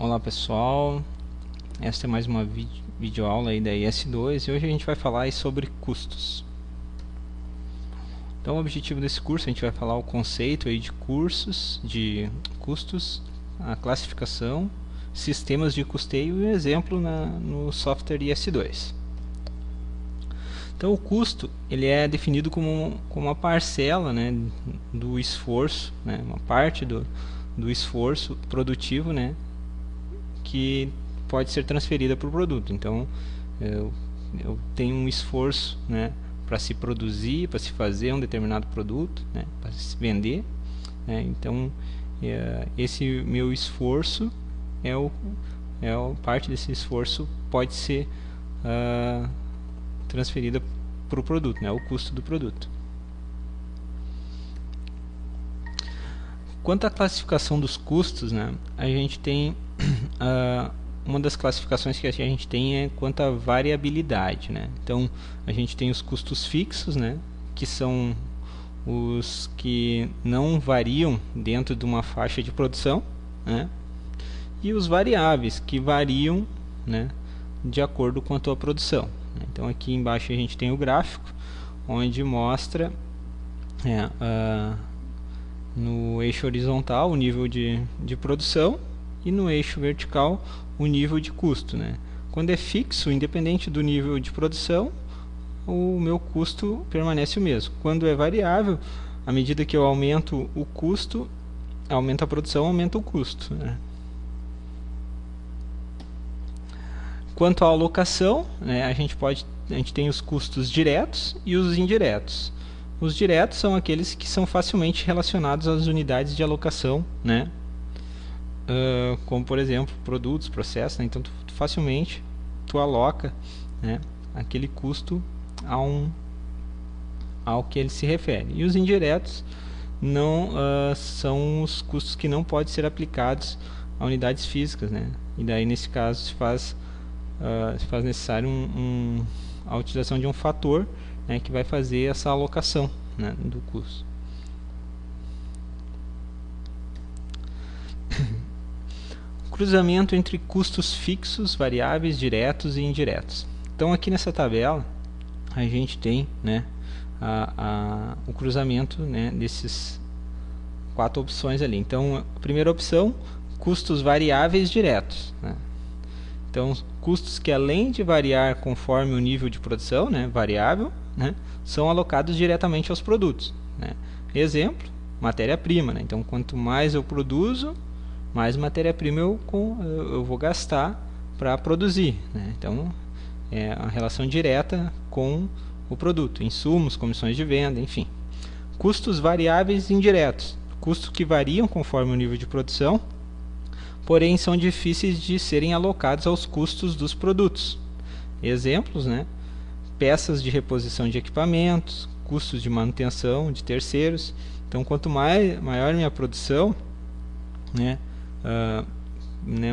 Olá pessoal, esta é mais uma videoaula aí da IS2 e hoje a gente vai falar sobre custos. Então o objetivo desse curso a gente vai falar o conceito aí de custos, a classificação, sistemas de custeio e um exemplo no software IS2. Então o custo ele é definido como uma parcela, né, do esforço, né, uma parte do esforço produtivo, né, que pode ser transferida para o produto. Então eu tenho um esforço, né, para se produzir, para se fazer um determinado produto, né, para se vender, né. Então esse meu esforço parte desse esforço pode ser transferida para o produto, né, o custo do produto. Quanto à classificação dos custos, né, a gente tem uma das classificações que a gente tem é quanto à variabilidade, né? Então a gente tem os custos fixos, né, que são os que não variam dentro de uma faixa de produção, né, e os variáveis que variam, né, de acordo com a tua produção. Então aqui embaixo a gente tem o gráfico onde mostra no eixo horizontal o nível de produção e no eixo vertical o nível de custo, né? Quando é fixo, independente do nível de produção, o meu custo permanece o mesmo. Quando é variável, à medida que eu aumento o custo, aumenta a produção, aumenta o custo, né? Quanto à alocação, né, a gente tem os custos diretos e os indiretos. Os diretos são aqueles que são facilmente relacionados às unidades de alocação, né? Como por exemplo produtos, processos, né? Então facilmente tu aloca, né, aquele custo ao que ele se refere. E os indiretos não são os custos que não podem ser aplicados a unidades físicas, né? E daí nesse caso se faz necessário a utilização de um fator, né, que vai fazer essa alocação, né, do custo. Cruzamento entre custos fixos, variáveis, diretos e indiretos. Então aqui nessa tabela a gente tem, né, o cruzamento, né, desses quatro opções ali. Então a primeira opção, custos variáveis diretos, né? Então custos que além de variar conforme o nível de produção, né, variável, né, são alocados diretamente aos produtos, né? Exemplo, matéria-prima, né? Então quanto mais eu produzo, mais matéria-prima eu vou gastar para produzir, né? Então é a relação direta com o produto, insumos, comissões de venda, enfim. Custos variáveis indiretos, custos que variam conforme o nível de produção, porém são difíceis de serem alocados aos custos dos produtos. Exemplos, né? Peças de reposição de equipamentos, custos de manutenção de terceiros. Então quanto maior minha produção, né,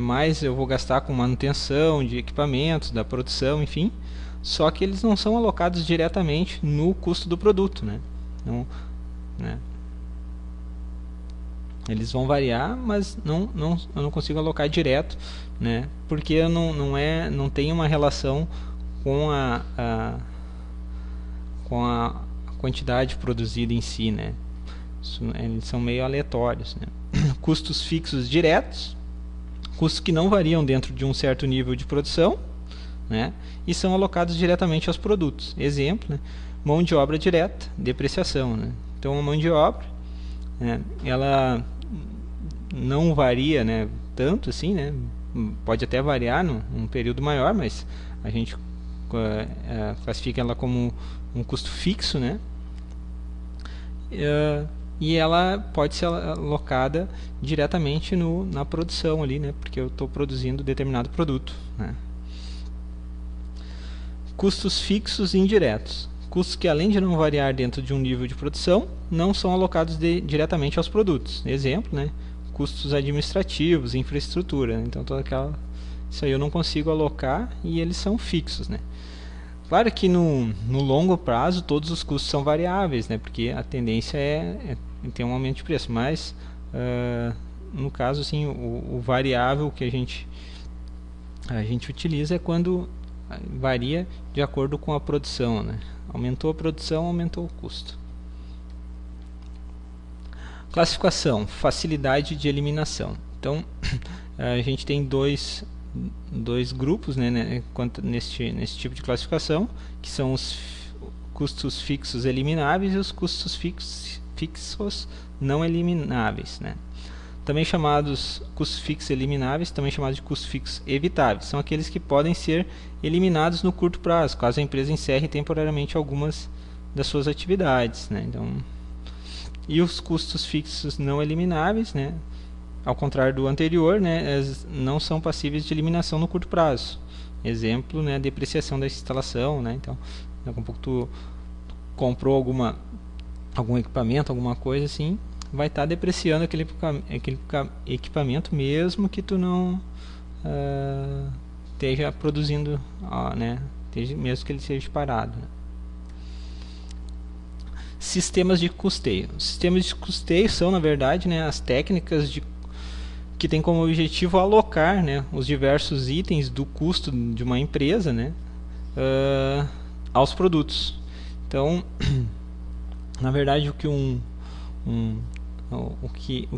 mais eu vou gastar com manutenção de equipamentos, da produção, enfim. Só que eles não são alocados diretamente no custo do produto, né? Então, né, eles vão variar, mas eu não consigo alocar direto, né? Porque eu não tem uma relação com a quantidade produzida em si, né? Eles são meio aleatórios, né? Custos fixos diretos, custos que não variam dentro de um certo nível de produção, né, e são alocados diretamente aos produtos. Exemplo, né, mão de obra direta, depreciação, né? Então a mão de obra, né, ela não varia, né, tanto assim, né? Pode até variar num período maior, mas a gente classifica ela como um custo fixo, né? E ela pode ser alocada diretamente na produção ali, né? Porque eu estou produzindo determinado produto, né? Custos fixos e indiretos, custos que além de não variar dentro de um nível de produção, não são alocados diretamente aos produtos. Exemplo, né? Custos administrativos, infraestrutura, né? Então isso aí eu não consigo alocar e eles são fixos, né? Claro que no longo prazo todos os custos são variáveis, né? Porque a tendência é ter um aumento de preço, mas no caso, assim, o variável que a gente utiliza é quando varia de acordo com a produção, né? Aumentou a produção, aumentou o custo. Classificação, facilidade de eliminação. Então, a gente tem dois grupos, né, nesse tipo de classificação, que são os custos fixos elimináveis e os custos fixos não elimináveis, né? Também chamados custos fixos elimináveis, também chamados de custos fixos evitáveis. São aqueles que podem ser eliminados no curto prazo, caso a empresa encerre temporariamente algumas das suas atividades, né? Então, e os custos fixos não elimináveis, né, ao contrário do anterior, né, não são passíveis de eliminação no curto prazo. Exemplo, né, depreciação da instalação, né? Então, daqui a pouco tu comprou algum equipamento, alguma coisa assim, vai estar depreciando aquele equipamento mesmo que tu não esteja produzindo, né, mesmo que ele seja parado, né? Sistemas de custeio. Sistemas de custeio são, na verdade, né, as técnicas que têm como objetivo alocar, né, os diversos itens do custo de uma empresa, né, aos produtos. Então, na verdade, o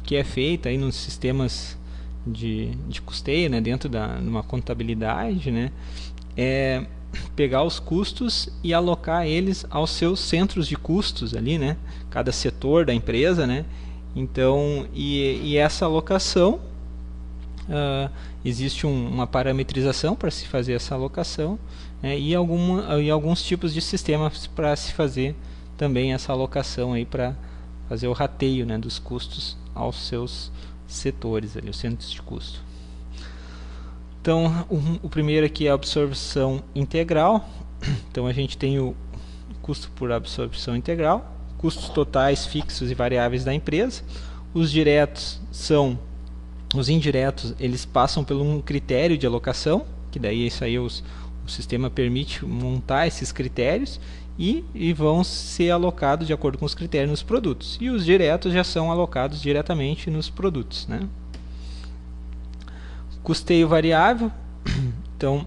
que é feito aí nos sistemas de custeio, né, dentro de uma contabilidade, né, é pegar os custos e alocar eles aos seus centros de custos ali, né, cada setor da empresa, né. Então, e essa alocação, existe uma parametrização para se fazer essa alocação, né, e alguns tipos de sistemas para se fazer também essa alocação aí, para fazer o rateio, né, dos custos aos seus setores ali, os centros de custo. Então, o primeiro aqui é a absorção integral. Então, a gente tem o custo por absorção integral, custos totais fixos e variáveis da empresa. Os indiretos, eles passam por um critério de alocação, que daí isso aí o sistema permite montar esses critérios e vão ser alocados de acordo com os critérios nos produtos. E os diretos já são alocados diretamente nos produtos, né? Custeio variável. Então,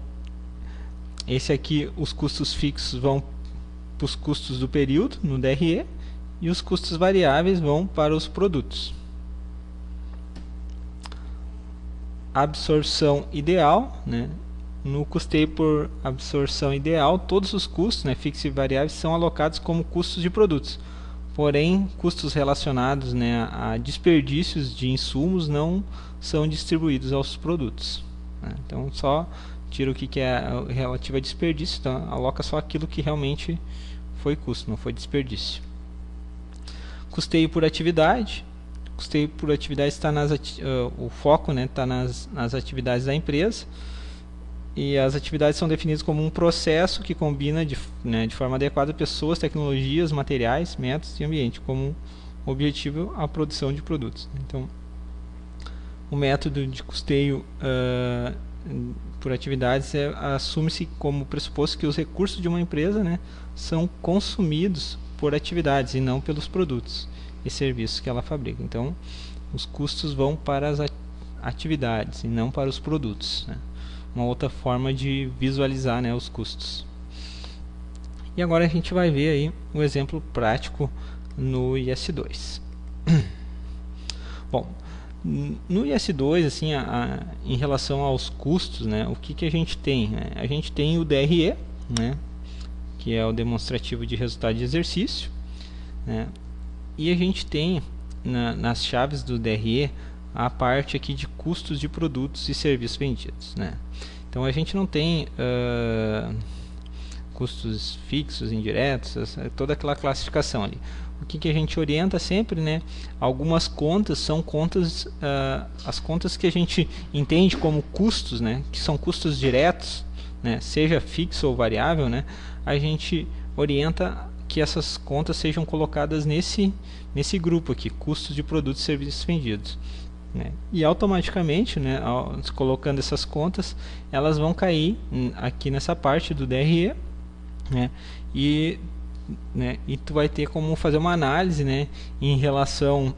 esse aqui, os custos fixos vão para os custos do período, no DRE, e os custos variáveis vão para os produtos. Absorção ideal, né? No custeio por absorção ideal, todos os custos, né, fixos e variáveis, são alocados como custos de produtos. Porém, custos relacionados, né, a desperdícios de insumos não são distribuídos aos produtos, né? Então, só tira o que é relativo a desperdício, então aloca só aquilo que realmente foi custo, não foi desperdício. Custeio por atividade. Custeio por atividade está o foco, né, está nas atividades da empresa. E as atividades são definidas como um processo que combina de forma adequada pessoas, tecnologias, materiais, métodos e ambiente, como objetivo a produção de produtos. Então, o método de custeio por atividades assume-se como pressuposto que os recursos de uma empresa, né, são consumidos por atividades e não pelos produtos e serviços que ela fabrica. Então, os custos vão para as atividades e não para os produtos, né? Uma outra forma de visualizar, né, os custos. E agora a gente vai ver aí um exemplo prático no IS2. Bom, no IS2, assim, em relação aos custos, né, o que a gente tem, né? A gente tem o DRE, né, que é o demonstrativo de resultado de exercício, né, e a gente tem nas chaves do DRE a parte aqui de custos de produtos e serviços vendidos, né? Então a gente não tem custos fixos, indiretos, toda aquela classificação ali. O que a gente orienta sempre, né? Algumas contas são contas, as contas que a gente entende como custos, né? Que são custos diretos, né? Seja fixo ou variável, né? A gente orienta que essas contas sejam colocadas nesse grupo aqui, custos de produtos e serviços vendidos, né? E automaticamente, né, colocando essas contas, elas vão cair aqui nessa parte do DRE, né? E tu vai ter como fazer uma análise, né, em relação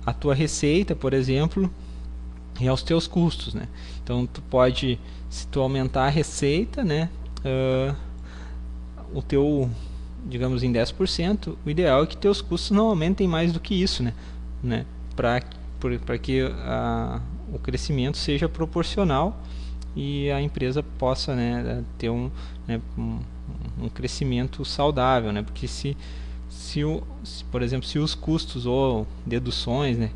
a tua receita, por exemplo, e aos teus custos, né? Então tu pode, se tu aumentar a receita, né, o teu, digamos, em 10%, o ideal é que teus custos não aumentem mais do que isso, né? Para que o crescimento seja proporcional e a empresa possa, né, ter um crescimento saudável, né? Porque se, por exemplo, se os custos ou deduções, né,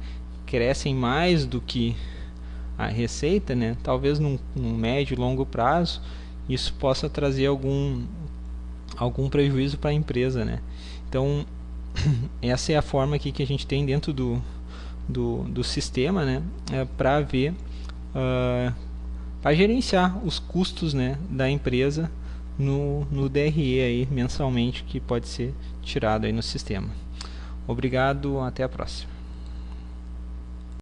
crescem mais do que a receita, né, talvez num médio e longo prazo isso possa trazer algum prejuízo para a empresa, né? Então essa é a forma aqui que a gente tem dentro do sistema, né, para ver, para gerenciar os custos, né, da empresa no DRE aí mensalmente, que pode ser tirado aí no sistema. Obrigado, até a próxima.